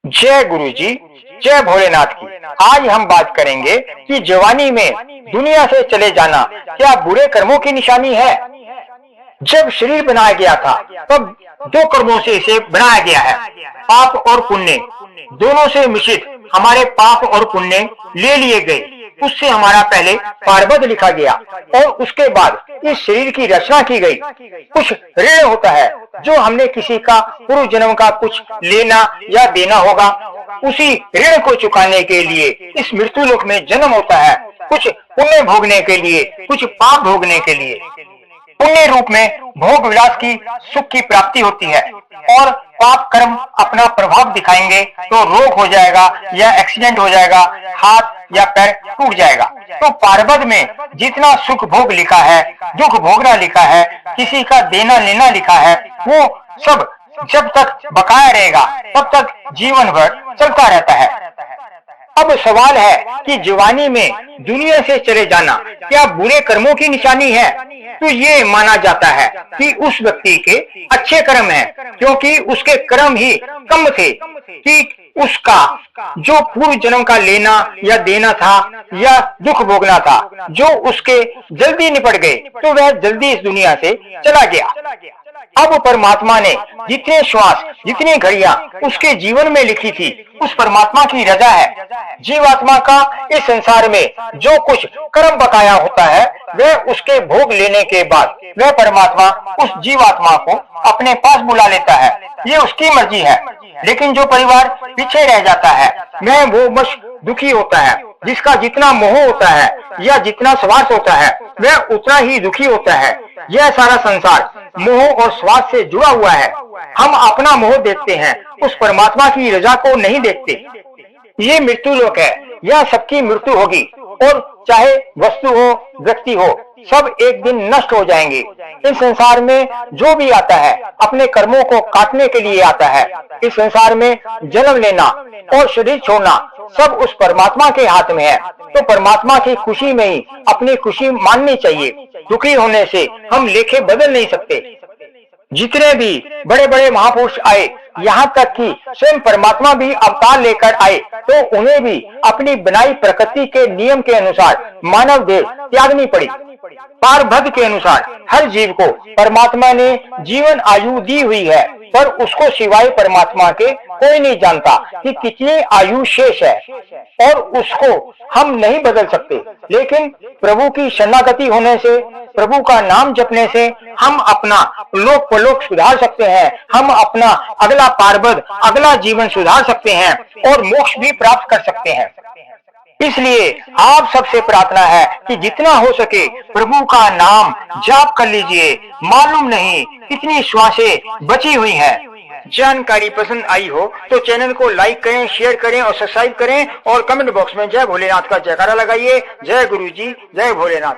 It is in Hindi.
जय गुरु जी, जय भोलेनाथ की। आज हम बात करेंगे कि जवानी में दुनिया से चले जाना क्या बुरे कर्मों की निशानी है। जब शरीर बनाया गया था तब दो कर्मों से इसे बनाया गया है, पाप और पुण्य। दोनों से मिश्रित हमारे पाप और पुण्य ले लिए गए, उससे हमारा पहले पारबद्ध लिखा गया और उसके बाद इस शरीर की रचना की गई। कुछ ऋण होता है जो हमने किसी का पूर्व जन्म का कुछ लेना या देना होगा, उसी ऋण को चुकाने के लिए इस मृत्यु लोक में जन्म होता है। कुछ पुण्य भोगने के लिए, कुछ पाप भोगने के लिए। पुण्य रूप में भोग विलास की सुख की प्राप्ति होती है और पाप कर्म अपना प्रभाव दिखाएंगे तो रोग हो जाएगा या एक्सीडेंट हो जाएगा, हाथ या पैर टूट जाएगा। तो पारबद्ध में जितना सुख भोग लिखा है, दुख भोगना लिखा है, किसी का देना लेना लिखा है, वो सब जब तक बकाया रहेगा तब तक जीवन भर चलता रहता है। अब सवाल है कि जवानी में दुनिया से चले जाना क्या बुरे कर्मों की निशानी है। तो ये माना जाता है कि उस व्यक्ति के अच्छे कर्म हैं, क्योंकि उसके कर्म ही कम थे कि उसका जो पूर्व जन्म का लेना या देना था या दुख भोगना था, जो उसके जल्दी निपट गए तो वह जल्दी इस दुनिया से चला गया। अब परमात्मा ने जितने श्वास, जितनी घड़ियां उसके जीवन में लिखी थी, उस परमात्मा की रजा है। जीवात्मा का इस संसार में जो कुछ कर्म बकाया होता है, वह उसके भोग लेने के बाद वह परमात्मा उस जीवात्मा को अपने पास बुला लेता है। ये उसकी मर्जी है। लेकिन जो परिवार पीछे रह जाता है, वह वो बस दुखी होता है। जिसका जितना मोह होता है या जितना स्वार्थ होता है, वह उतना ही दुखी होता है। यह सारा संसार मोह और स्वार्थ से जुड़ा हुआ है। हम अपना मोह देखते हैं, उस परमात्मा की रजा को नहीं देखते। ये मृत्यु लोक है, यह सबकी मृत्यु होगी और चाहे वस्तु हो, व्यक्ति हो, सब एक दिन नष्ट हो जाएंगे। इस संसार में जो भी आता है अपने कर्मों को काटने के लिए आता है। इस संसार में जन्म लेना और शरीर छोड़ना सब उस परमात्मा के हाथ में है। तो परमात्मा की खुशी में ही अपनी खुशी माननी चाहिए। दुखी होने से हम लेखे बदल नहीं सकते। जितने भी बड़े बड़े महापुरुष आए, यहाँ तक कि स्वयं परमात्मा भी अवतार लेकर आए, तो उन्हें भी अपनी बनाई प्रकृति के नियम के अनुसार मानव देह त्यागनी पड़ी। पारबद्ध के अनुसार हर जीव को परमात्मा ने जीवन आयु दी हुई है, पर उसको सिवाय परमात्मा के कोई नहीं जानता कि कितनी आयु शेष है और उसको हम नहीं बदल सकते। लेकिन प्रभु की शरणागति होने से, प्रभु का नाम जपने से हम अपना लोक परलोक सुधार सकते हैं। हम अपना अगला पारबद्ध, अगला जीवन सुधार सकते हैं और मोक्ष भी प्राप्त कर सकते हैं। इसलिए आप सबसे प्रार्थना है कि जितना हो सके प्रभु का नाम जाप कर लीजिए। मालूम नहीं कितनी श्वासें बची हुई हैं। जानकारी पसंद आई हो तो चैनल को लाइक करें, शेयर करें और सब्सक्राइब करें और कमेंट बॉक्स में जय भोलेनाथ का जयकारा लगाइए। जय गुरु जी, जय भोलेनाथ।